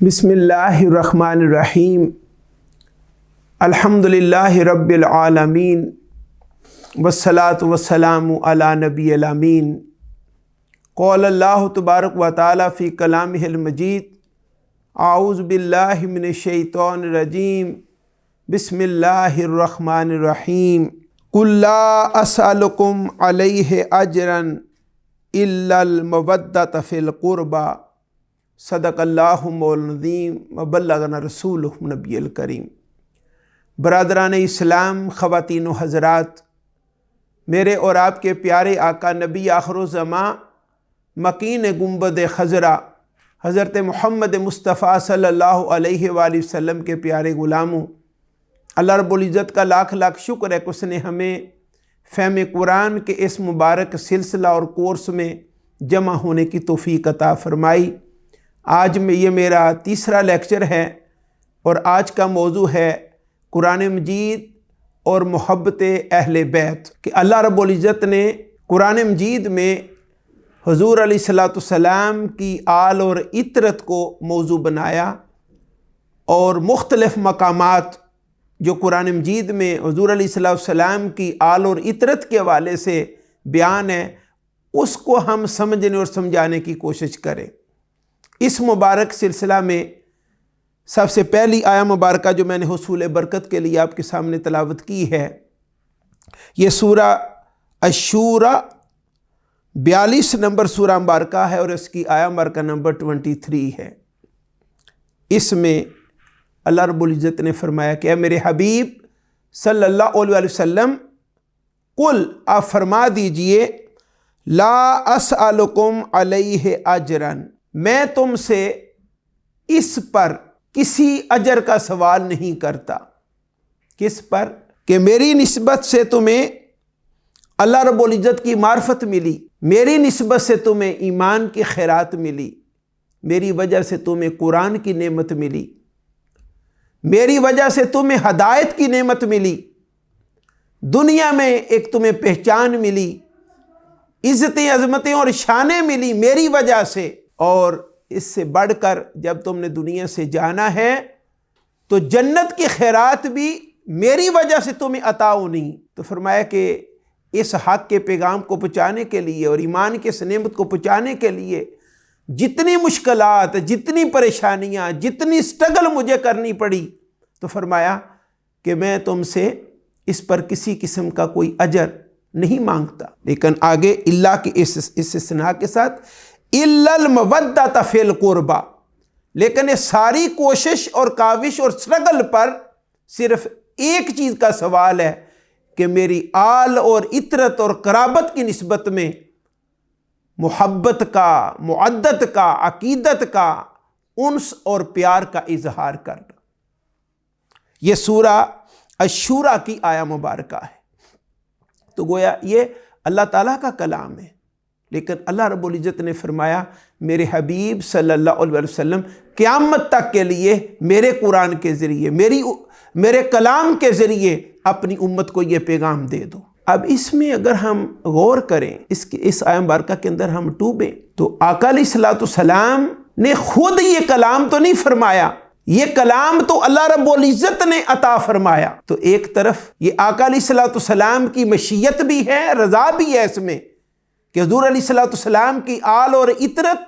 بسم اللہ الرحمن الرحیم الحمدللہ رب العالمین والصلاة والسلام علی نبی الامین قال اللہ تبارک و تعالی فی کلامہ المجید اعوذ باللہ من الشیطان الرجیم بسم اللہ الرحمن الرحیم قل لا اسألکم علیہ اجرا الا المودۃ فی القربى صدق اللہ العظیم وبلغنا رسولہ نبی الکریم۔ برادران اسلام، خواتین و حضرات، میرے اور آپ کے پیارے آقا نبی آخر الزماں مکین گنبد خضرا حضرت محمد مصطفیٰ صلی اللہ علیہ وآلہ وسلم کے پیارے غلاموں، اللہ رب العزت کا لاکھ لاکھ شکر ہے کہ اس نے ہمیں فہم قرآن کے اس مبارک سلسلہ اور کورس میں جمع ہونے کی توفیق عطا فرمائی۔ آج میں یہ میرا تیسرا لیکچر ہے اور آج کا موضوع ہے قرآن مجید اور محبت اہل بیت، کہ اللہ رب العزت نے قرآن مجید میں حضور علیہ السلام کی آل اور عطرت کو موضوع بنایا، اور مختلف مقامات جو قرآن مجید میں حضور علیہ السلام کی آل اور عطرت کے حوالے سے بیان ہے، اس کو ہم سمجھنے اور سمجھانے کی کوشش کریں۔ اس مبارک سلسلہ میں سب سے پہلی آیہ مبارکہ جو میں نے حصول برکت کے لیے آپ کے سامنے تلاوت کی ہے، یہ سورہ الشورى 42 نمبر سورہ مبارکہ ہے، اور اس کی آیہ مبارکہ نمبر 23 ہے۔ اس میں اللہ رب العزت نے فرمایا کہ اے میرے حبیب صلی اللہ علیہ وسلم، قل آپ فرما دیجئے، لا اسألکم علیہ اجرا، میں تم سے اس پر کسی اجر کا سوال نہیں کرتا۔ کس پر؟ کہ میری نسبت سے تمہیں اللہ رب العزت کی معرفت ملی، میری نسبت سے تمہیں ایمان کی خیرات ملی، میری وجہ سے تمہیں قرآن کی نعمت ملی، میری وجہ سے تمہیں ہدایت کی نعمت ملی، دنیا میں ایک تمہیں پہچان ملی، عزتیں عظمتیں اور شانیں ملی میری وجہ سے، اور اس سے بڑھ کر جب تم نے دنیا سے جانا ہے تو جنت کی خیرات بھی میری وجہ سے تمہیں عطا ہونی۔ تو فرمایا کہ اس حق کے پیغام کو پہنچانے کے لیے اور ایمان کے اس نعمت کو پہنچانے کے لیے جتنی مشکلات، جتنی پریشانیاں، جتنی سٹرگل مجھے کرنی پڑی، تو فرمایا کہ میں تم سے اس پر کسی قسم کا کوئی اجر نہیں مانگتا۔ لیکن آگے اللہ کے اس استثناء کے ساتھ اِلَّا الْمَوَدَّةَ فِي الْقُرْبَى، لیکن یہ ساری کوشش اور کاوش اور سٹرگل پر صرف ایک چیز کا سوال ہے کہ میری آل اور عطرت اور قرابت کی نسبت میں محبت کا، معدت کا، عقیدت کا، انس اور پیار کا اظہار کرنا۔ یہ سورہ الشورى کی آیہ مبارکہ ہے۔ تو گویا یہ اللہ تعالیٰ کا کلام ہے، لیکن اللہ رب العزت نے فرمایا میرے حبیب صلی اللہ علیہ وسلم قیامت تک کے لیے میرے قرآن کے ذریعے، میرے کلام کے ذریعے اپنی امت کو یہ پیغام دے دو۔ اب اس میں اگر ہم غور کریں، اس آیہ مبارکہ کے اندر ہم ڈوبیں، تو آقا علیہ السلام نے خود یہ کلام تو نہیں فرمایا، یہ کلام تو اللہ رب العزت نے عطا فرمایا۔ تو ایک طرف یہ آقا علیہ السلام کی مشیت بھی ہے، رضا بھی ہے اس میں کہ حضور علیہ السلام کی آل اور عطرت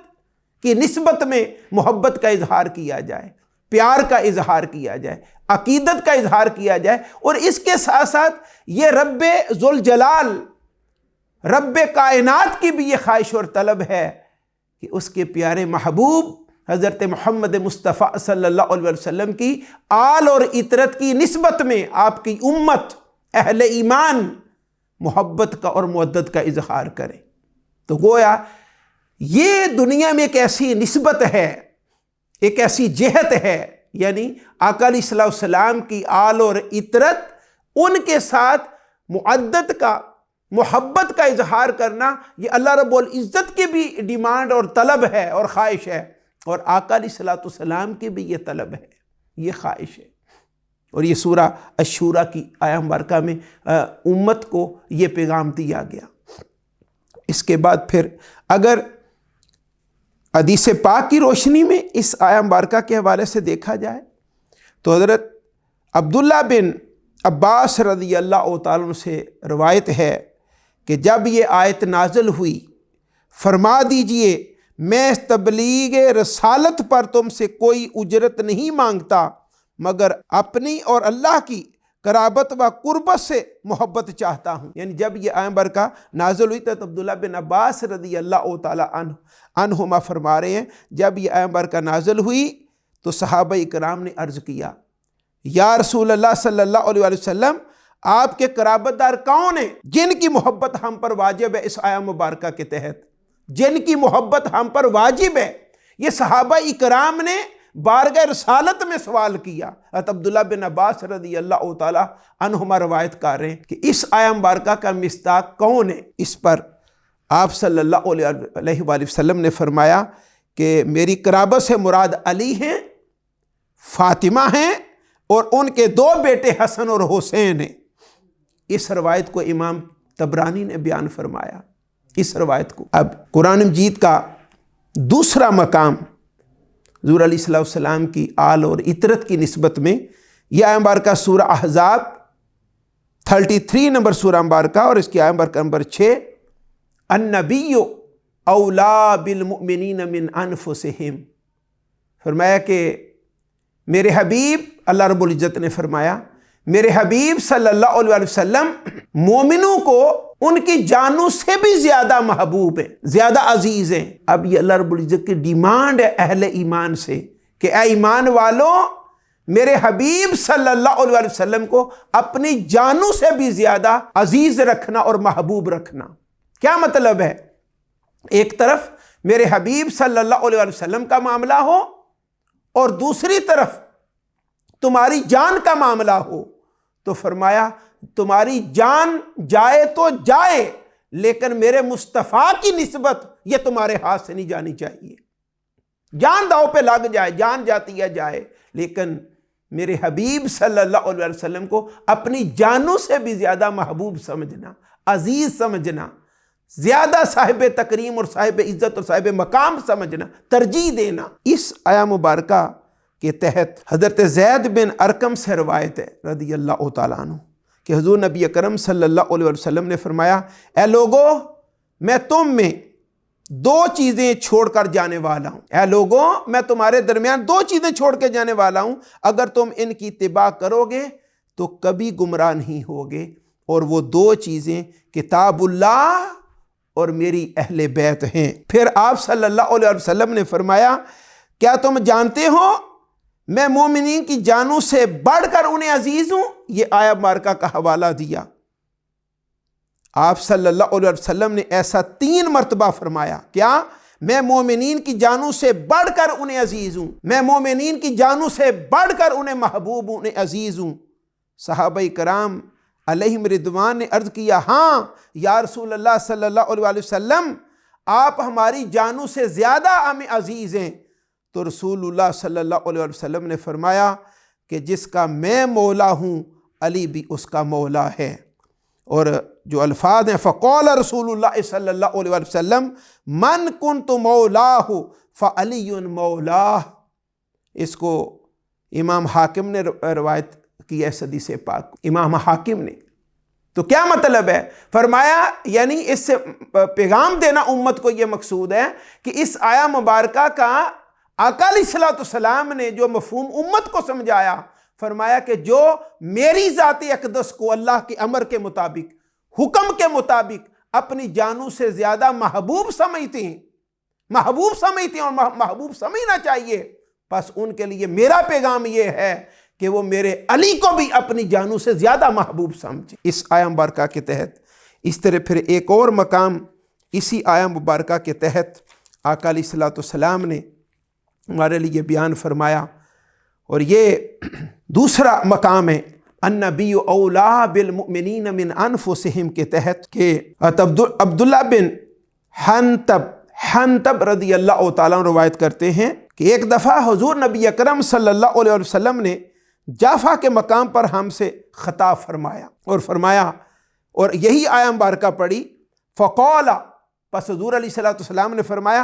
کی نسبت میں محبت کا اظہار کیا جائے، پیار کا اظہار کیا جائے، عقیدت کا اظہار کیا جائے، اور اس کے ساتھ ساتھ یہ رب ذوالجلال، رب کائنات کی بھی یہ خواہش اور طلب ہے کہ اس کے پیارے محبوب حضرت محمد مصطفیٰ صلی اللہ علیہ وسلم کی آل اور عطرت کی نسبت میں آپ کی امت اہل ایمان محبت کا اور مودت کا اظہار کرے۔ تو گویا یہ دنیا میں ایک ایسی نسبت ہے، ایک ایسی جہت ہے، یعنی آقا علیہ السلام کی آل اور عطرت، ان کے ساتھ معدت کا، محبت کا اظہار کرنا، یہ اللہ رب العزت کی بھی ڈیمانڈ اور طلب ہے اور خواہش ہے، اور آقا علیہ السلام کی بھی یہ طلب ہے، یہ خواہش ہے۔ اور یہ سورہ الشورى کی آیہ مبارکہ میں امت کو یہ پیغام دیا گیا۔ اس کے بعد پھر اگر حدیث پاک کی روشنی میں اس آیہ مبارکہ کے حوالے سے دیکھا جائے تو حضرت عبداللہ بن عباس رضی اللہ تعالیٰ عنہ سے روایت ہے کہ جب یہ آیت نازل ہوئی، فرما دیجئے میں تبلیغ رسالت پر تم سے کوئی اجرت نہیں مانگتا مگر اپنی اور اللہ کی قرابت و قربت سے محبت چاہتا ہوں۔ یعنی جب یہ آیت مبارکہ نازل ہوئی تو عبداللہ بن عباس رضی اللہ تعالیٰ عنہما فرما رہے ہیں جب یہ آیت مبارکہ نازل ہوئی تو صحابہ اکرام نے عرض کیا، یا رسول اللہ صلی اللہ علیہ وسلم آپ کے قرابت دار کون ہیں جن کی محبت ہم پر واجب ہے؟ اس آیت مبارکہ کے تحت جن کی محبت ہم پر واجب ہے، یہ صحابہ اکرام نے بارگاہ رسالت میں سوال کیا۔ عبداللہ بن عباس رضی اللہ تعالیٰ عنہما روایت کر رہے ہیں کہ اس آیت مبارکہ کا مصداق کون ہے؟ اس پر آپ صلی اللہ علیہ وآلہ وسلم نے فرمایا کہ میری قرابت سے مراد علی ہیں، فاطمہ ہیں اور ان کے 2 بیٹے حسن اور حسین ہیں۔ اس روایت کو امام طبرانی نے بیان فرمایا، اس روایت کو۔ اب قرآن مجید کا دوسرا مقام حضور علیہ السلام کی آل اور عطرت کی نسبت میں یہ آیت مبارکہ سورہ احزاب 33 نمبر سورہ مبارکہ اور اس کی آیت مبارکہ نمبر 6، النبی اولا بالمؤمنین من انفسہم، فرمایا کہ میرے حبیب، اللہ رب العزت نے فرمایا میرے حبیب صلی اللہ علیہ وسلم مومنوں کو ان کی جانوں سے بھی زیادہ محبوب ہیں، زیادہ عزیز ہیں۔ اب یہ اللہ رب العزت کی ڈیمانڈ ہے اہل ایمان سے کہ اے ایمان والوں میرے حبیب صلی اللہ علیہ وسلم کو اپنی جانوں سے بھی زیادہ عزیز رکھنا اور محبوب رکھنا۔ کیا مطلب ہے؟ ایک طرف میرے حبیب صلی اللہ علیہ وسلم کا معاملہ ہو اور دوسری طرف تمہاری جان کا معاملہ ہو، تو فرمایا تمہاری جان جائے تو جائے لیکن میرے مصطفیٰ کی نسبت یہ تمہارے ہاتھ سے نہیں جانی چاہیے۔ جان داؤ پہ لگ جائے، جان جاتی ہے جائے، لیکن میرے حبیب صلی اللہ علیہ وسلم کو اپنی جانوں سے بھی زیادہ محبوب سمجھنا، عزیز سمجھنا، زیادہ صاحب تکریم اور صاحب عزت اور صاحب مقام سمجھنا، ترجیح دینا۔ اس آیہ مبارکہ کے تحت حضرت زید بن ارقم سے روایت ہے رضی اللہ تعالیٰ عنہ کہ حضور نبی اکرم صلی اللہ علیہ وسلم نے فرمایا، اے لوگو میں تم میں 2 چیزیں چھوڑ کر جانے والا ہوں، اے لوگو میں تمہارے درمیان 2 چیزیں چھوڑ کے جانے والا ہوں، اگر تم ان کی اتباع کرو گے تو کبھی گمراہ نہیں ہوگے، اور وہ 2 چیزیں کتاب اللہ اور میری اہل بیت ہیں۔ پھر آپ صلی اللہ علیہ وسلم نے فرمایا، کیا تم جانتے ہو میں مومنین کی جانوں سے بڑھ کر انہیں عزیز ہوں؟ یہ آیت مبارکہ کا حوالہ دیا۔ آپ صلی اللہ علیہ وسلم نے ایسا 3 مرتبہ فرمایا، کیا؟ میں مومنین کی جانوں سے بڑھ کر انہیں عزیز ہوں، میں مومنین کی جانوں سے بڑھ کر انہیں محبوب ہوں، انہیں عزیز ہوں۔ صحابہ کرام علیہم رضوان نے عرض کیا، ہاں یا رسول اللہ صلی اللہ علیہ وسلم آپ ہماری جانوں سے زیادہ ہمیں عزیز ہیں۔ تو رسول اللہ صلی اللہ علیہ وسلم نے فرمایا کہ جس کا میں مولا ہوں علی بھی اس کا مولا ہے۔ اور جو الفاظ ہیں، فقال رسول اللہ صلی اللہ علیہ وسلم من کنت مولاہ فعلی مولاہ، اس کو امام حاکم نے روایت کی ہے، حدیث پاک امام حاکم نے۔ تو کیا مطلب ہے؟ فرمایا یعنی اس سے پیغام دینا امت کو یہ مقصود ہے کہ اس آیہ مبارکہ کا آقا علیہ السلام نے جو مفہوم امت کو سمجھایا، فرمایا کہ جو میری ذات اقدس کو اللہ کے امر کے مطابق، حکم کے مطابق اپنی جانوں سے زیادہ محبوب سمجھتے ہیں، اور محبوب سمجھنا چاہیے، بس ان کے لیے میرا پیغام یہ ہے کہ وہ میرے علی کو بھی اپنی جانوں سے زیادہ محبوب سمجھیں۔ اس آیہ مبارکہ کے تحت اس طرح پھر ایک اور مقام اسی آیہ مبارکہ کے تحت آقا علیہ السلام نے ہمارے لیے بیان فرمایا، اور یہ دوسرا مقام ہے النبی اولا بالمؤمنین من انفسہم کے تحت، کہ عبداللہ بن حنطب رضی اللہ تعالیٰ عنہ روایت کرتے ہیں کہ ایک دفعہ حضور نبی اکرم صلی اللہ علیہ وسلم نے جعفہ کے مقام پر ہم سے خطاب فرمایا اور یہی آیہ مبارکہ پڑھی، فقال، پس حضور علیہ السلام نے فرمایا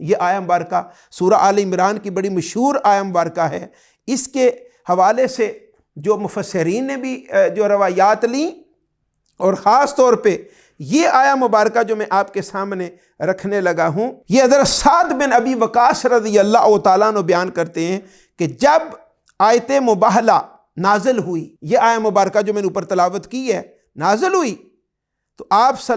یہ آیہ مبارکہ سورہ آل عمران کی بڑی مشہور آیہ مبارکہ ہے۔ اس کے حوالے سے جو مفسرین نے بھی جو روایات لیں، اور خاص طور پہ یہ آیہ مبارکہ جو میں آپ کے سامنے رکھنے لگا ہوں، یہ حضرت سعد بن ابی وقاص رضی اللہ تعالیٰ عنہ بیان کرتے ہیں کہ جب آیت مباہلہ نازل ہوئی، یہ آیہ مبارکہ جو میں نے اوپر تلاوت کی ہے نازل ہوئی، تو آپ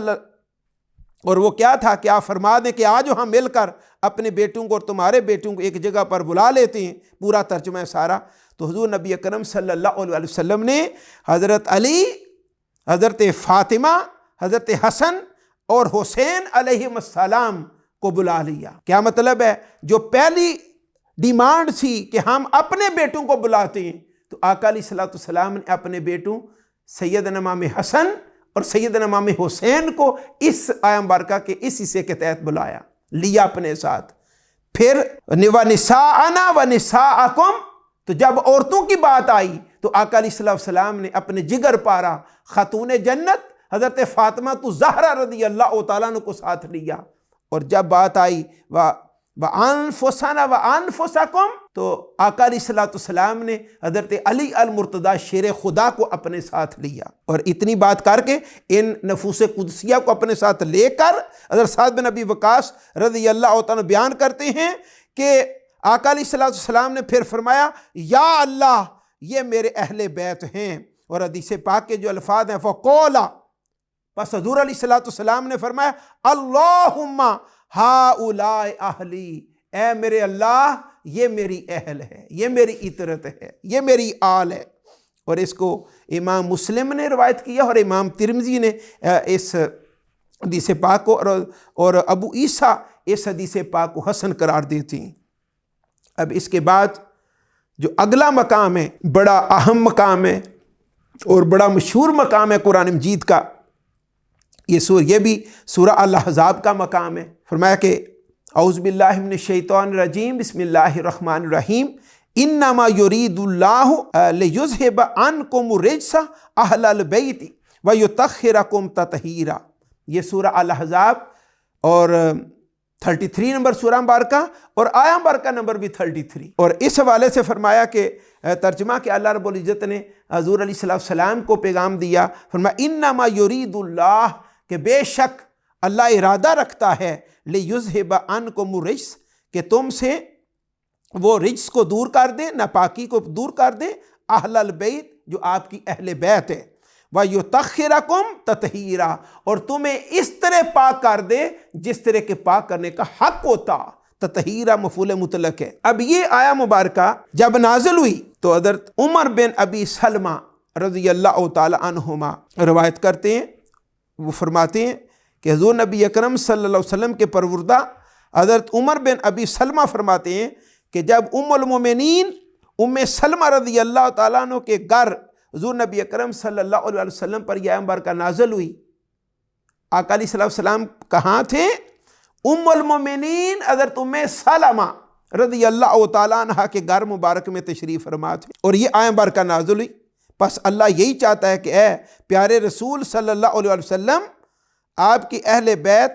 اور وہ کیا تھا کہ آپ فرما دیں کہ آج ہم مل کر اپنے بیٹوں کو اور تمہارے بیٹوں کو ایک جگہ پر بلا لیتے ہیں، پورا ترجمہ ہے سارا۔ تو حضور نبی اکرم صلی اللہ علیہ وسلم نے حضرت علی، حضرت فاطمہ، حضرت حسن اور حسین علیہ السلام کو بلا لیا۔ کیا مطلب ہے؟ جو پہلی ڈیمانڈ تھی کہ ہم اپنے بیٹوں کو بلاتے ہیں، تو آقا علیہ السلام نے اپنے بیٹوں سیدنا امام حسن اور سیدنا امام حسین کو اس آیہ مبارکہ کے اس حصے کے تحت بلایا، لیا اپنے ساتھ۔ پھر وَنِسَاءَنَا وَنِسَاءَكُمْ، تو جب عورتوں کی بات آئی تو آقا علیہ السلام نے اپنے جگر پارا خاتون جنت حضرت فاطمہ زہرا رضی اللہ تعالیٰ عنہ کو ساتھ لیا۔ اور جب بات آئی وَأَنفُسَنَا وَأَنفُسَكُمْ، تو آقا علیہ السلام نے حضرت علی المرتضیٰ شیر خدا کو اپنے ساتھ لیا۔ اور اتنی بات کر کے ان نفوس قدسیہ کو اپنے ساتھ لے کر حضرت سعد بن ابی وقاص رضی اللہ تعالیٰ بیان کرتے ہیں کہ آقا علیہ السلام نے پھر فرمایا یا اللہ یہ میرے اہل بیت ہیں، اور حدیث پاک کے جو الفاظ ہیں فَقَالَ، پس حضور علیہ السلام نے فرمایا اللہم ہؤلاء اہلی، اے میرے اللہ یہ میری اہل ہے، یہ میری عطرت ہے، یہ میری آل ہے۔ اور اس کو امام مسلم نے روایت کیا اور امام ترمذی نے اس حدیث پاک کو، اور ابو عیسیٰ اس حدیث پاک کو حسن قرار دیتے ہیں۔ اب اس کے بعد جو اگلا مقام ہے، بڑا اہم مقام ہے اور بڑا مشہور مقام ہے قرآن مجید کا، یہ بھی سورہ الاحزاب کا مقام ہے۔ فرمایا کہ اعوذ باللہ من الشیطان الرجیم بسم اللہ الرحمن الرحیم انما یرید اللہ لیذہب عنکم الرجس اہل البیت ویطہرکم تطہیرا۔ یہ سورہ الاحزاب اور 33 نمبر سورہ مبارکہ اور آیہ مبارکہ نمبر بھی 33۔ اور اس حوالے سے فرمایا کہ ترجمہ کہ اللہ رب العزت نے حضور علیہ السلام کو پیغام دیا، فرمایا انما یرید اللہ، کہ بے شک اللہ ارادہ رکھتا ہے لیذہب عنکم الرجس، کہ تم سے وہ رجس کو دور کر دے، ناپاکی کو دور کر دے، اہل البیت جو آپ کی اہل بیت ہے، وَيُطَخِّرَكُمْ تَطْہِيرًا، اور تمہیں اس طرح پاک کر دے جس طرح کے پاک کرنے کا حق ہوتا۔ تطہیرہ مفعول مطلق ہے۔ اب یہ آیہ مبارکہ جب نازل ہوئی تو حضرت عمر بن ابی سلمہ رضی اللہ تعالی عنہما روایت کرتے ہیں، وہ فرماتے ہیں کہ حضور نبی اکرم صلی اللہ علیہ وسلم کے پروردہ حضرت عمر بن ابی سلمہ فرماتے ہیں کہ جب ام المومنین ام سلمہ رضی اللہ تعالیٰ عنہ کے گھر حضور نبی اکرم صلی اللہ علیہ وسلم پر یہ آیہ مبارکہ نازل ہوئی، آقا علیہ السلام کہاں تھے؟ ام المومنین حضرت ام سلمہ رضی اللہ تعالیٰ عنہ کے گھر مبارک میں تشریف فرما تھے، اور یہ آیہ مبارکہ نازل ہوئی۔ پس اللہ یہی چاہتا ہے کہ اے پیارے رسول صلی اللہ علیہ وسلم، آپ کی اہل بیت،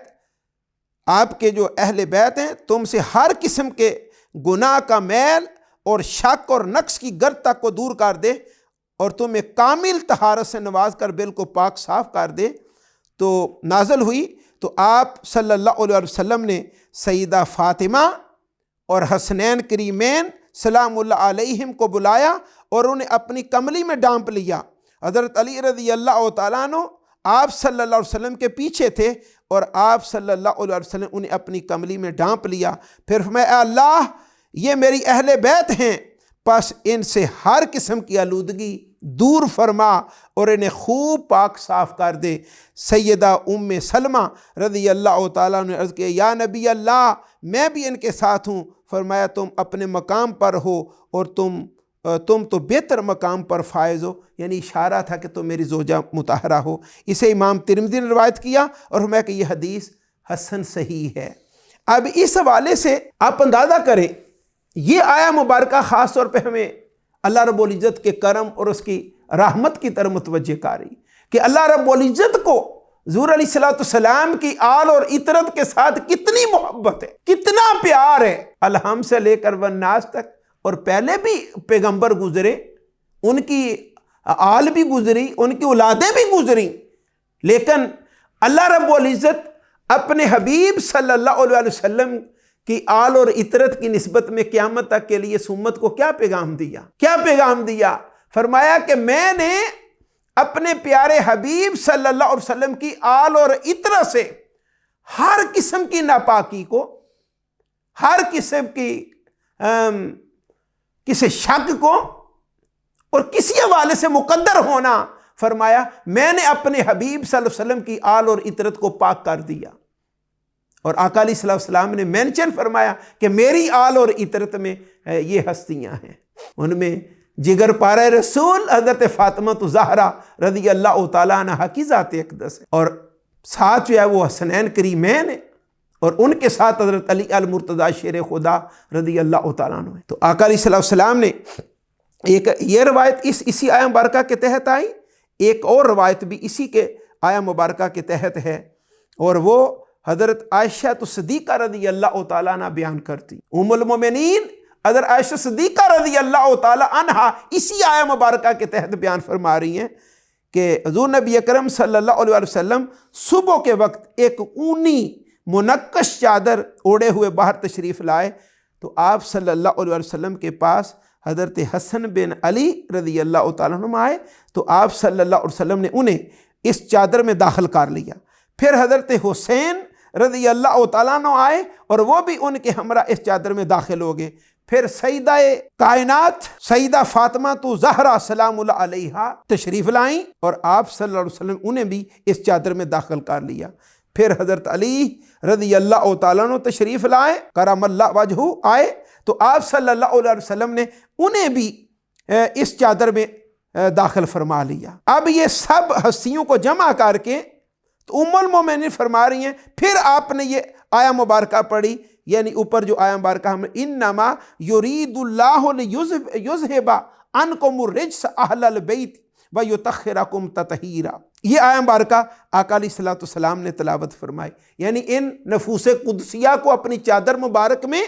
آپ کے جو اہل بیت ہیں، تم سے ہر قسم کے گناہ کا میل اور شک اور نقص کی گرد تک کو دور کر دے، اور تمہیں کامل طہارت سے نواز کر بالکل پاک صاف کر دے۔ تو نازل ہوئی تو آپ صلی اللہ علیہ وسلم نے سیدہ فاطمہ اور حسنین کریمین سلام اللہ علیہم کو بلایا اور انہیں اپنی کملی میں ڈانپ لیا۔ حضرت علی رضی اللہ تعالیٰ عنہ آپ صلی اللہ علیہ وسلم کے پیچھے تھے، اور آپ صلی اللہ علیہ وسلم انہیں اپنی کملی میں ڈانپ لیا۔ پھر فرمایا اے اللہ یہ میری اہل بیت ہیں، پس ان سے ہر قسم کی آلودگی دور فرما اور انہیں خوب پاک صاف کر دے۔ سیدہ ام سلمہ رضی اللہ تعالیٰ نے عرض کیا یا نبی اللہ میں بھی ان کے ساتھ ہوں۔ فرمایا تم اپنے مقام پر ہو اور تم تو بہتر مقام پر فائز ہو، یعنی اشارہ تھا کہ تم میری زوجہ مطہرہ ہو۔ اسے امام ترمذی نے روایت کیا اور فرمایا کہ یہ حدیث حسن صحیح ہے۔ اب اس حوالے سے آپ اندازہ کریں، یہ آیہ مبارکہ خاص طور پہ ہمیں اللہ رب العزت کے کرم اور اس کی رحمت کی طرف متوجہ کر رہی کہ اللہ رب العزت کو حضور علیہ السلام کی آل اور اطرت کے ساتھ کتنی محبت ہے، کتنا پیار ہے، الحم سے لے کر والناس تک۔ اور پہلے بھی پیغمبر گزرے، ان کی آل بھی گزری، ان کی اولادیں بھی گزری، لیکن اللہ رب العزت اپنے حبیب صلی اللہ علیہ وسلم کی آل اور اطرت کی نسبت میں قیامت تک کے لیے اس امت کو کیا پیغام دیا؟ کیا پیغام دیا؟ فرمایا کہ میں نے اپنے پیارے حبیب صلی اللہ علیہ وسلم کی آل اور اطرت سے ہر قسم کی ناپاکی کو، ہر قسم کی کسی شک کو اور کسی حوالے سے مقدر ہونا، فرمایا میں نے اپنے حبیب صلی اللہ علیہ وسلم کی آل اور اطرت کو پاک کر دیا۔ اور آقا علیہ السلام نے مینشن فرمایا کہ میری آل اور اطرت میں یہ ہستیاں ہیں، ان میں جگر پارہ رسول حضرت فاطمہ زہرا رضی اللہ تعالیٰ عنہ کی ذات اقدس ہے، اور ساتھ جو ہے وہ حسنین کریمین ہے، اور ان کے ساتھ حضرت علی المرتضیٰ شیر خدا رضی اللہ تعالیٰ عنہ ہے۔ تو آقا علیہ السلام نے ایک یہ روایت اسی آیہ مبارکہ کے تحت آئی، ایک اور روایت بھی اسی کے آیہ مبارکہ کے تحت ہے، اور وہ حضرت عائشہ صدیقہ رضی اللہ تعالیٰ عنہ بیان کرتی۔ ام المومنین حضرت عائشہ صدیقہ رضی اللہ تعالیٰ عنہ اسی آیہ مبارکہ کے تحت بیان فرما رہی ہیں کہ حضور نبی اکرم صلی اللہ علیہ وسلم صبح کے وقت ایک اونی منقش چادر اوڑے ہوئے باہر تشریف لائے، تو آپ صلی اللہ علیہ وسلم کے پاس حضرت حسن بن علی رضی اللہ تعالیٰ عنہ آئے، تو آپ صلی اللہ علیہ وسلم نے انہیں اس چادر میں داخل کر لیا۔ پھر حضرت حسین رضی اللہ تعالیٰ عنہ آئے اور وہ بھی ان کے ہمراہ اس چادر میں داخل ہو گئے۔ پھر سیدہ کائنات سیدہ فاطمہ زہرا سلام اللہ علیہا تشریف لائیں، اور آپ صلی اللہ علیہ وسلم انہیں بھی اس چادر میں داخل کر لیا۔ پھر حضرت علی رضی اللہ تعالیٰ عنہ تشریف لائے، کرم اللہ وجہہ آئے، تو آپ صلی اللہ علیہ وسلم نے انہیں بھی اس چادر میں داخل فرما لیا۔ اب یہ سب ہستیوں کو جمع کر کے تو ام المومنین فرما رہی ہیں، پھر آپ نے یہ آیہ مبارکہ پڑھی، یعنی اوپر جو آیہ مبارکہ ہم انما یرید اللہ لیذھب عنکم الرجس اہل البیت ویطہرکم تطہیرا۔ یہ آیہ مبارکہ آقا علیہ السلام نے تلاوت فرمائی، یعنی ان نفوس قدسیہ کو اپنی چادر مبارک میں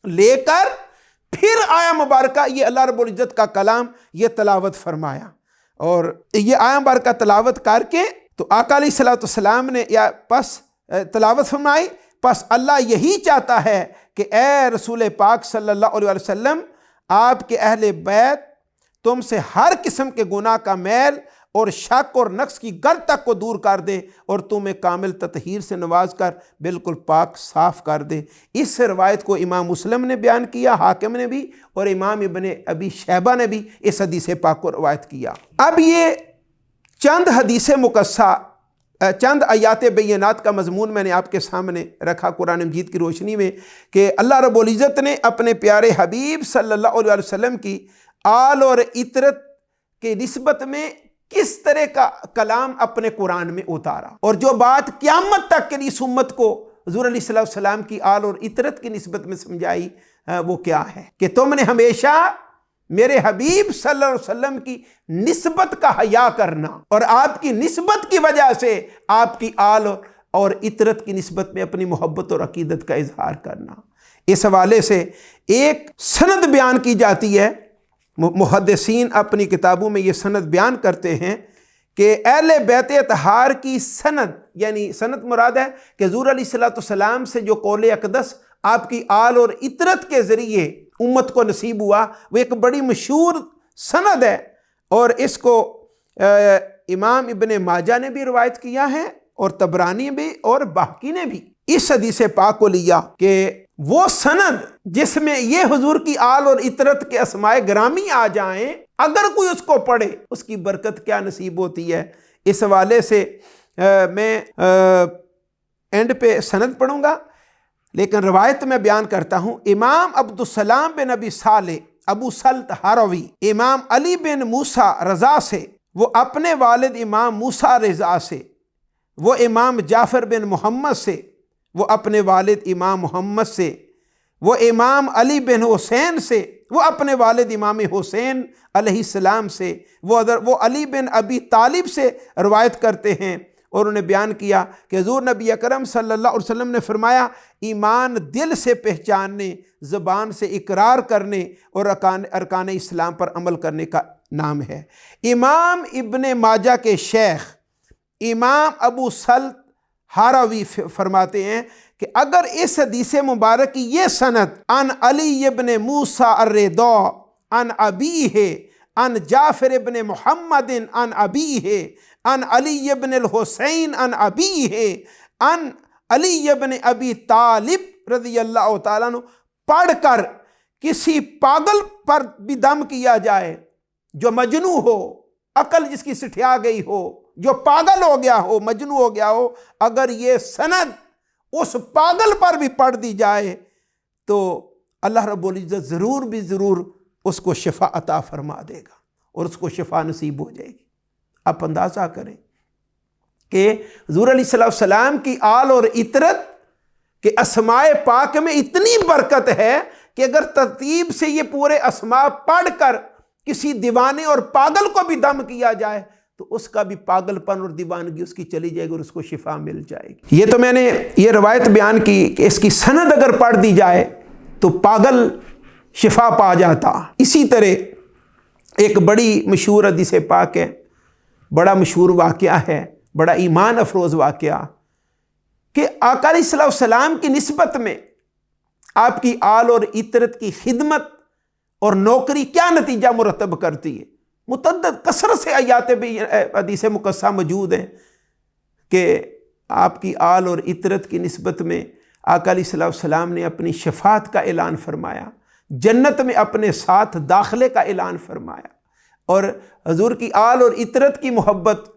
لے کر پھر آیہ مبارکہ یہ اللہ رب العزت کا کلام یہ تلاوت فرمایا، اور یہ آیہ مبارکہ تلاوت کر کے تو آقا علیہ السلام نے یا پس تلاوت فرمائی، پس اللہ یہی چاہتا ہے کہ اے رسول پاک صلی اللہ علیہ وسلم، آپ کے اہل بیت تم سے ہر قسم کے گناہ کا میل اور شک اور نقص کی گر تک کو دور کر دے، اور تمہیں کامل تطہیر سے نواز کر بالکل پاک صاف کر دے۔ اس روایت کو امام مسلم نے بیان کیا، حاکم نے بھی، اور امام ابن ابی شیبہ نے بھی اس حدیث پاک کو روایت کیا۔ اب یہ چند حدیث مقصہ، چند آیات بینات کا مضمون میں نے آپ کے سامنے رکھا قرآن مجید کی روشنی میں، کہ اللہ رب العزت نے اپنے پیارے حبیب صلی اللہ علیہ وسلم کی آل اور اطرت کی نسبت میں کس طرح کا کلام اپنے قرآن میں اتارا، اور جو بات قیامت تک کے لیے اس امت کو حضور علیہ السلام کی آل اور اطرت کی نسبت میں سمجھائی، وہ کیا ہے کہ تم نے ہمیشہ میرے حبیب صلی اللہ علیہ وسلم کی نسبت کا حیا کرنا، اور آپ کی نسبت کی وجہ سے آپ کی آل اور اطرت کی نسبت میں اپنی محبت اور عقیدت کا اظہار کرنا۔ اس حوالے سے ایک سند بیان کی جاتی ہے، محدثین اپنی کتابوں میں یہ سند بیان کرتے ہیں کہ اہل بیت اطہار کی سند، یعنی سند مراد ہے کہ حضور علیہ السلام سے جو قول اقدس آپ کی آل اور اطرت کے ذریعے امت کو نصیب ہوا، وہ ایک بڑی مشہور سند ہے، اور اس کو امام ابن ماجہ نے بھی روایت کیا ہے، اور طبرانی بھی، اور بہقی نے بھی اس حدیث پاک کو لیا کہ وہ سند جس میں یہ حضور کی آل اور اطرت کے اسماء گرامی آ جائیں، اگر کوئی اس کو پڑھے اس کی برکت کیا نصیب ہوتی ہے۔ اس حوالے سے میں اینڈ پہ سند پڑھوں گا، لیکن روایت میں بیان کرتا ہوں۔ امام عبدالسلام بن ابی صالح ابو سلط ہروی امام علی بن موسیٰ رضا سے، وہ اپنے والد امام موسیٰ رضا سے، وہ امام جعفر بن محمد سے، وہ اپنے والد امام محمد سے، وہ امام علی بن حسین سے، وہ اپنے والد امام حسین علیہ السلام سے، وہ علی بن ابی طالب سے روایت کرتے ہیں، اور انہیں بیان کیا کہ حضور نبی اکرم صلی اللہ علیہ وسلم نے فرمایا ایمان دل سے پہچاننے، زبان سے اقرار کرنے اور ارکان اسلام پر عمل کرنے کا نام ہے۔ امام ابن ماجہ کے شیخ امام ابو سلط ہاروی فرماتے ہیں کہ اگر اس حدیث مبارک کی یہ سند عن علی ابن موسیٰ الرضا عن ابیہ عن جعفر ابن محمد عن ابیہ عن علی ابن الحسین عن ابیہ عن علی ابن ابی طالب رضی اللہ تعالیٰ عنہ پڑھ کر کسی پاگل پر بھی دم کیا جائے، جو مجنوں ہو، عقل جس کی سٹھیا گئی ہو، جو پاگل ہو گیا ہو، مجنوں ہو گیا ہو، اگر یہ سند اس پاگل پر بھی پڑھ دی جائے تو اللہ رب العزت ضرور بھی ضرور اس کو شفا عطا فرما دے گا اور اس کو شفا نصیب ہو جائے گی۔ آپ اندازہ کریں کہ حضور علیہ السلام کی آل اور عطرت کہ اسماء پاک میں اتنی برکت ہے کہ اگر ترتیب سے یہ پورے اسماء پڑھ کر کسی دیوانے اور پاگل کو بھی دم کیا جائے تو اس کا بھی پاگل پن اور دیوانگی اس کی چلی جائے گی اور اس کو شفا مل جائے گی۔ یہ تو میں نے یہ روایت بیان کی کہ اس کی سند اگر پڑھ دی جائے تو پاگل شفا پا جاتا۔ اسی طرح ایک بڑی مشہور حدیث پاک ہے، بڑا مشہور واقعہ ہے، بڑا ایمان افروز واقعہ کہ آقا علیہ السلام کی نسبت میں آپ کی آل اور عطرت کی خدمت اور نوکری کیا نتیجہ مرتب کرتی ہے۔ متعدد کثرت سے آیات بھی حدیث مقدسہ موجود ہیں کہ آپ کی آل اور عطرت کی نسبت میں آقا علیہ السلام نے اپنی شفاعت کا اعلان فرمایا، جنت میں اپنے ساتھ داخلے کا اعلان فرمایا، اور حضور کی آل اور عطرت کی محبت،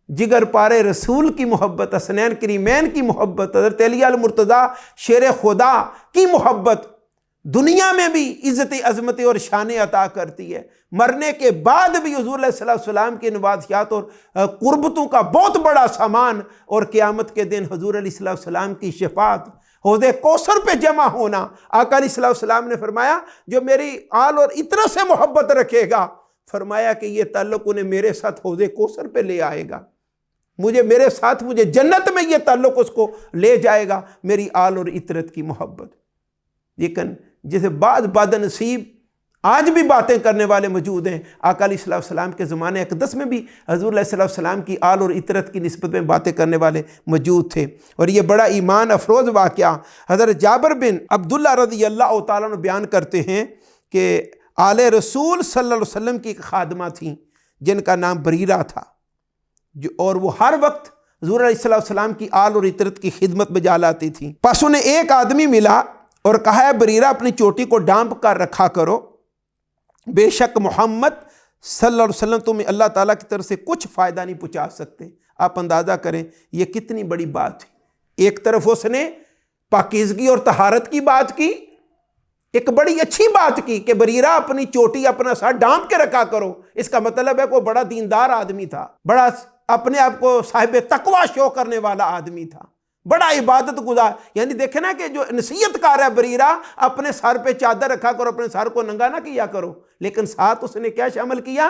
جگر پارے رسول کی محبت، حسنین کریمین کی محبت، حضرت علی المرتضیٰ شیر خدا کی محبت دنیا میں بھی عزت عظمت اور شان عطا کرتی ہے، مرنے کے بعد بھی حضور علیہ السلام کی نوازشات اور قربتوں کا بہت بڑا سامان، اور قیامت کے دن حضور علیہ السلام کی شفاعت، حوض کوثر پہ جمع ہونا۔ آقا علیہ السلام نے فرمایا جو میری آل اور عطرت سے محبت رکھے گا، فرمایا کہ یہ تعلق انہیں میرے ساتھ حوض کوثر پہ لے آئے گا، میرے ساتھ مجھے جنت میں یہ تعلق اس کو لے جائے گا، میری آل اور عطرت کی محبت۔ لیکن جیسے بعض بد نصیب آج بھی باتیں کرنے والے موجود ہیں، آقا علیہ السلام کے زمانے اقدس میں بھی حضور علیہ السلام کی آل اور عطرت کی نسبت میں باتیں کرنے والے موجود تھے۔ اور یہ بڑا ایمان افروز واقعہ حضرت جابر بن عبداللہ رضی اللہ تعالیٰ عنہ بیان کرتے ہیں کہ آل رسول صلی اللہ علیہ وسلم کی خادمہ تھیں جن کا نام بریرہ تھا، اور وہ ہر وقت حضور علیہ السلام کی آل اور عطرت کی خدمت میں جا لاتی تھیں۔ پس انہیں ایک آدمی ملا اور کہا ہے بریرہ اپنی چوٹی کو ڈانپ کر رکھا کرو، بے شک محمد صلی اللہ علیہ وسلم تمہیں اللہ تعالیٰ کی طرف سے کچھ فائدہ نہیں پہنچا سکتے۔ آپ اندازہ کریں یہ کتنی بڑی بات ہے۔ ایک طرف اس نے پاکیزگی اور طہارت کی بات کی، ایک بڑی اچھی بات کی کہ بریرہ اپنی چوٹی اپنا سر ڈانپ کے رکھا کرو، اس کا مطلب ہے کوئی بڑا دیندار آدمی تھا، بڑا اپنے آپ کو صاحب تقوی شو کرنے والا آدمی تھا، بڑا عبادت گزار۔ یعنی دیکھیں نا کہ جو نصیحت کار ہے بریرہ، اپنے سر پہ چادر رکھا کرو، اپنے سر کو ننگا نہ کیا کرو، لیکن ساتھ اس نے کیا شامل کیا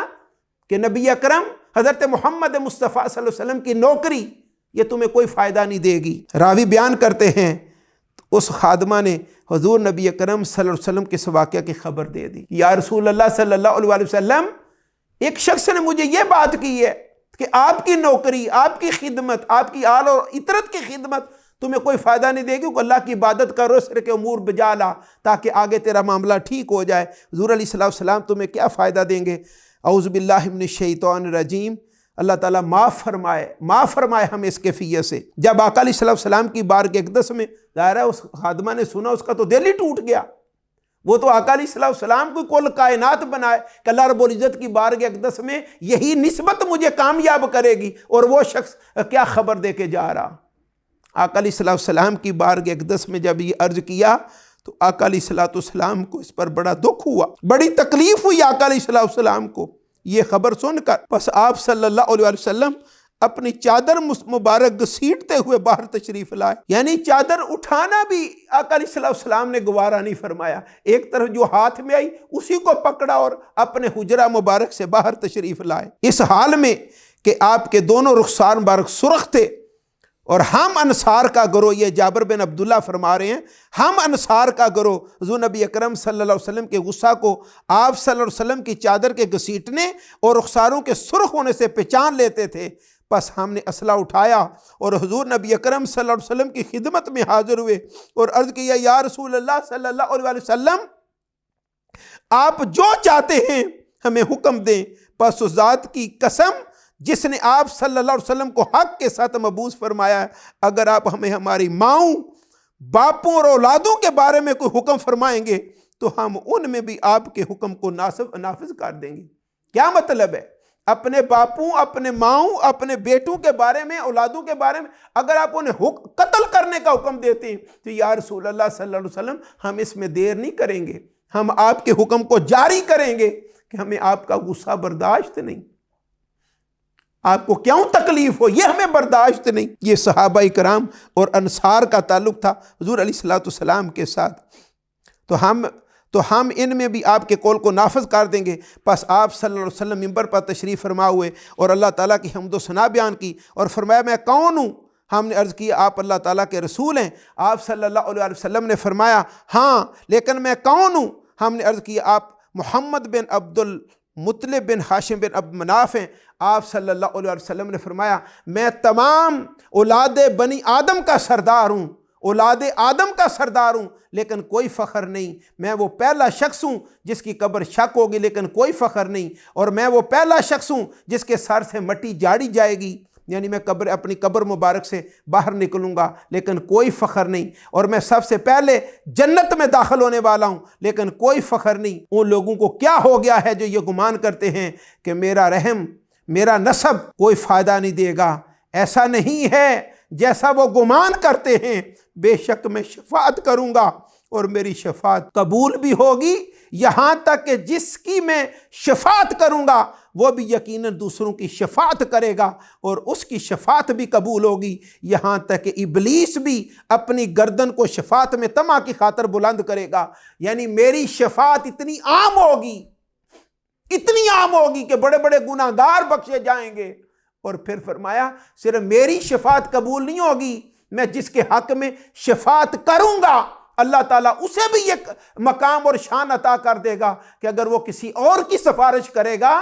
کہ نبی اکرم حضرت محمد مصطفیٰ صلی اللہ علیہ وسلم کی نوکری یہ تمہیں کوئی فائدہ نہیں دے گی۔ راوی بیان کرتے ہیں اس خادمہ نے حضور نبی اکرم صلی اللہ علیہ وسلم کے اس واقعہ کی خبر دے دی، یا رسول اللہ صلی اللہ علیہ وسلم، ایک شخص نے مجھے یہ بات کی ہے کہ آپ کی نوکری، آپ کی خدمت، آپ کی آل اور عطرت کی خدمت تمہیں کوئی فائدہ نہیں دے گی، کہ اللہ کی عبادت کرو، اس طرح کے امور بجا لا تاکہ آگے تیرا معاملہ ٹھیک ہو جائے۔ حضور علیہ السلام تمہیں کیا فائدہ دیں گے؟ اعوذ باللہ من الشیطان الرجیم۔ اللہ تعالیٰ معاف فرمائے ہم اس کیفیت سے۔ جب آقا علیہ السلام کی بارگاہ اقدس میں ظاہر ہے اس خادمہ نے سنا، اس کا تو دل ہی ٹوٹ گیا۔ وہ تو آقا علیہ السلام کو کل کائنات بنائے کہ اللہ رب العزت کی بارگاہ اقدس میں یہی نسبت مجھے کامیاب کرے گی، اور وہ شخص کیا خبر دے کے جا رہا۔ آقا علیہ السلام کی بارگاہ اقدس میں جب یہ عرض کیا تو آقا علیہ السلام کو اس پر بڑا دکھ ہوا، بڑی تکلیف ہوئی آقا علیہ السلام کو یہ خبر سن کر۔ پس آپ صلی اللہ علیہ وسلم اپنی چادر مبارک گھسیٹتے ہوئے باہر تشریف لائے، یعنی چادر اٹھانا بھی آقا علیہ السلام نے گوارا نہیں فرمایا، ایک طرف جو ہاتھ میں آئی اسی کو پکڑا اور اپنے حجرہ مبارک سے باہر تشریف لائے، اس حال میں کہ آپ کے دونوں رخسار مبارک سرخ تھے، اور ہم انصار کا گروہ، یہ جابر بن عبداللہ فرما رہے ہیں، ہم انصار کا گروہ حضور نبی اکرم صلی اللہ علیہ وسلم کے غصہ کو آپ صلی اللہ علیہ وسلم کی چادر کے گھسیٹنے اور رخساروں کے سرخ ہونے سے پہچان لیتے تھے۔ پس ہم نے اسلحہ اٹھایا اور حضور نبی اکرم صلی اللہ علیہ وسلم کی خدمت میں حاضر ہوئے اور عرض کیا، یا رسول اللہ صلی اللہ علیہ وسلم، آپ جو چاہتے ہیں ہمیں حکم دیں۔ پس اس ذات کی قسم جس نے آپ صلی اللہ علیہ وسلم کو حق کے ساتھ مبعوث فرمایا ہے، اگر آپ ہمیں ہماری ماؤں، باپوں اور اولادوں کے بارے میں کوئی حکم فرمائیں گے تو ہم ان میں بھی آپ کے حکم کو نافذ کر دیں گے۔ کیا مطلب ہے؟ اپنے باپوں، اپنے ماؤں، اپنے بیٹوں کے بارے میں، اولادوں کے بارے میں اگر آپ انہیں قتل کرنے کا حکم دیتے ہیں تو یا رسول اللہ صلی اللہ علیہ وسلم، ہم اس میں دیر نہیں کریں گے، ہم آپ کے حکم کو جاری کریں گے کہ ہمیں آپ کا غصہ برداشت نہیں، آپ کو کیوں تکلیف ہو یہ ہمیں برداشت نہیں۔ یہ صحابہ کرام اور انصار کا تعلق تھا حضور علیہ السلام کے ساتھ۔ تو ہم ان میں بھی آپ کے قول کو نافذ کر دیں گے۔ پس آپ صلی اللہ علیہ وسلم منبر پر تشریف فرما ہوئے اور اللہ تعالیٰ کی حمد و ثنا بیان کی اور فرمایا، میں کون ہوں؟ ہم نے عرض کیا، آپ اللہ تعالیٰ کے رسول ہیں۔ آپ صلی اللہ علیہ وسلم نے فرمایا، ہاں لیکن میں کون ہوں؟ ہم نے عرض کیا، آپ محمد بن عبد المطلب بن ہاشم بن عبد مناف ہیں۔ آپ صلی اللہ علیہ وسلم نے فرمایا، میں تمام اولاد بنی آدم کا سردار ہوں، اولاد آدم کا سردار ہوں، لیکن کوئی فخر نہیں۔ میں وہ پہلا شخص ہوں جس کی قبر شک ہوگی لیکن کوئی فخر نہیں، اور میں وہ پہلا شخص ہوں جس کے سر سے مٹی جاڑی جائے گی، یعنی میں اپنی قبر مبارک سے باہر نکلوں گا لیکن کوئی فخر نہیں، اور میں سب سے پہلے جنت میں داخل ہونے والا ہوں لیکن کوئی فخر نہیں۔ ان لوگوں کو کیا ہو گیا ہے جو یہ گمان کرتے ہیں کہ میرا رحم، میرا نسب کوئی فائدہ نہیں دے گا؟ ایسا نہیں ہے جیسا وہ گمان کرتے ہیں، بے شک میں شفاعت کروں گا اور میری شفاعت قبول بھی ہوگی، یہاں تک کہ جس کی میں شفاعت کروں گا وہ بھی یقیناً دوسروں کی شفاعت کرے گا اور اس کی شفاعت بھی قبول ہوگی، یہاں تک کہ ابلیس بھی اپنی گردن کو شفاعت میں طمع کی خاطر بلند کرے گا۔ یعنی میری شفاعت اتنی عام ہوگی، اتنی عام ہوگی کہ بڑے بڑے گناہگار بخشے جائیں گے۔ اور پھر فرمایا، صرف میری شفاعت قبول نہیں ہوگی، میں جس کے حق میں شفاعت کروں گا اللہ تعالیٰ اسے بھی یہ مقام اور شان عطا کر دے گا کہ اگر وہ کسی اور کی سفارش کرے گا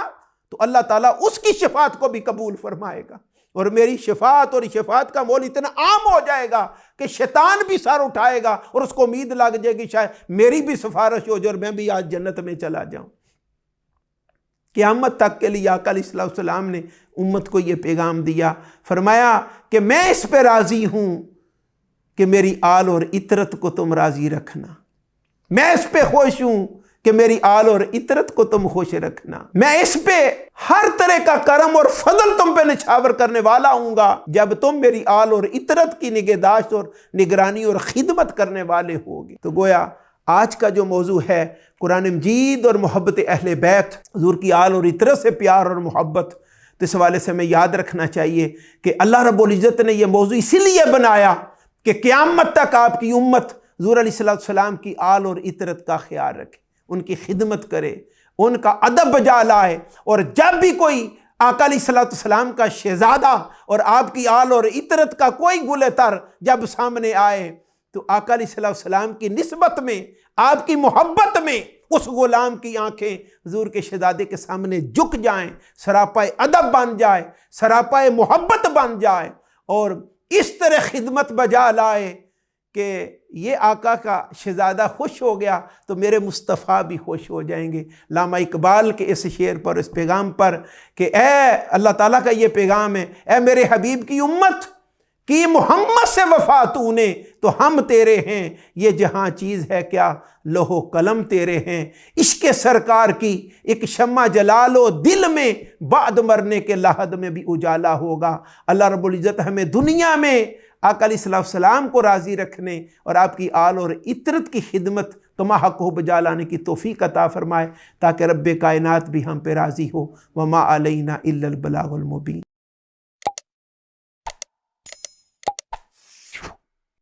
تو اللہ تعالیٰ اس کی شفاعت کو بھی قبول فرمائے گا، اور میری شفاعت اور شفاعت کا مول اتنا عام ہو جائے گا کہ شیطان بھی سر اٹھائے گا اور اس کو امید لگ جائے گی شاید میری بھی سفارش ہو جائے اور میں بھی آج جنت میں چلا جاؤں۔ قیامت تک کے لیے آقا علیہ السلام نے امت کو یہ پیغام دیا، فرمایا کہ میں اس پہ راضی ہوں کہ میری آل اور اطرت کو تم راضی رکھنا، میں اس پہ خوش ہوں کہ میری آل اور اطرت کو تم خوش رکھنا، میں اس پہ ہر طرح کا کرم اور فضل تم پہ نچھاور کرنے والا ہوں گا جب تم میری آل اور اطرت کی نگہداشت اور نگرانی اور خدمت کرنے والے ہوگے۔ تو گویا آج کا جو موضوع ہے قرآن مجید اور محبت اہل بیت، حضور کی آل اور اطرت سے پیار اور محبت، تو اس حوالے سے ہمیں یاد رکھنا چاہیے کہ اللہ رب العزت نے یہ موضوع اسی لیے بنایا کہ قیامت تک آپ کی امت حضور علیہ السلام کی آل اور اطرت کا خیال رکھے، ان کی خدمت کرے، ان کا ادب بجا لائے، اور جب بھی کوئی آقا علیہ السلام کا شہزادہ اور آپ کی آل اور اطرت کا کوئی گلے تر جب سامنے آئے تو آقا علیہ السلام کی نسبت میں، آپ کی محبت میں اس غلام کی آنکھیں حضور کے شہزادے کے سامنے جھک جائیں، سراپائے ادب بن جائے، سراپائے محبت بن جائے، اور اس طرح خدمت بجا لائے کہ یہ آقا کا شہزادہ خوش ہو گیا تو میرے مصطفیٰ بھی خوش ہو جائیں گے۔ علامہ اقبال کے اس شعر پر، اس پیغام پر کہ اے اللہ تعالیٰ کا یہ پیغام ہے، اے میرے حبیب کی امت کی محمد سے وفا تو نے تو ہم تیرے ہیں، یہ جہاں چیز ہے کیا لوح و قلم تیرے ہیں، عشق سرکار کی ایک شمع جلا لو دل میں، بعد مرنے کے لحد میں بھی اجالا ہوگا۔ اللہ رب العزت ہمیں دنیا میں آقا علیہ السلام کو راضی رکھنے اور آپ کی آل اور اطرت کی خدمت کما حق ہو بجا لانے کی توفیق عطا فرمائے تاکہ رب کائنات بھی ہم پہ راضی ہو۔ وما علینا الا البلاغ المبین۔